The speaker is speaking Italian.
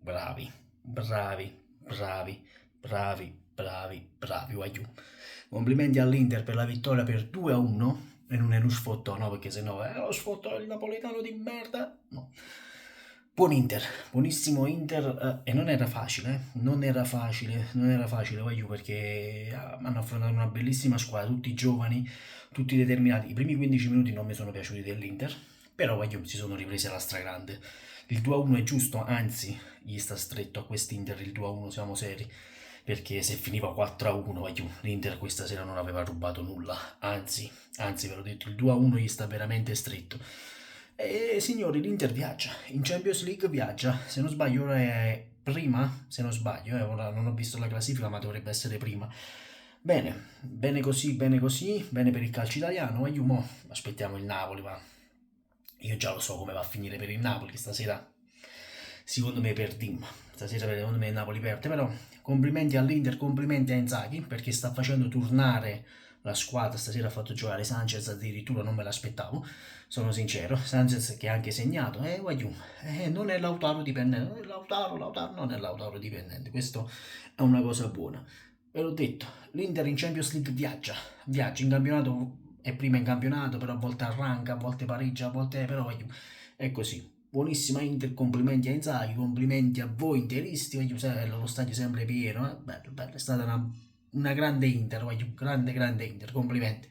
bravi, bravi, bravi, bravi, bravi, bravi, guagliù. Complimenti all'Inter per la vittoria per 2-1 e non è uno sfottò, no, perché sennò è lo sfottò il napoletano di merda. No. Buon Inter, buonissimo Inter e non era facile, non era facile, guagliù, perché hanno affrontato una bellissima squadra, tutti giovani, tutti determinati. I primi 15 minuti non mi sono piaciuti dell'Inter, però guagliù si sono ripresi alla stragrande. Il 2-1 è giusto, anzi, gli sta stretto a quest'Inter il 2-1, siamo seri, perché se finiva 4-1, l'Inter questa sera non aveva rubato nulla, anzi, ve l'ho detto, il 2-1 gli sta veramente stretto. E signori, l'Inter viaggia, in Champions League viaggia, se non sbaglio ora è prima, se non sbaglio, ora non ho visto la classifica ma dovrebbe essere prima. Bene, bene per il calcio italiano, e mo aspettiamo il Napoli, ma io già lo so come va a finire per il Napoli, stasera secondo me perdiamo, stasera secondo me il Napoli perde, però complimenti all'Inter, complimenti a Inzaghi perché sta facendo tornare la squadra, stasera ha fatto giocare Sanchez, addirittura non me l'aspettavo, sono sincero, Sanchez che ha anche segnato, guagliù, non è Lautaro dipendente, Lautaro non è Lautaro dipendente, questo è una cosa buona. Ve l'ho detto, l'Inter in Champions League viaggia in campionato, è prima in campionato, però a volte arranca, a volte pareggia, a volte però guagliù, è così. Buonissima Inter, complimenti a Inzaghi, complimenti a voi interisti, lo stadio sempre pieno, bello, bello, è stata una grande Inter, grande Inter, complimenti.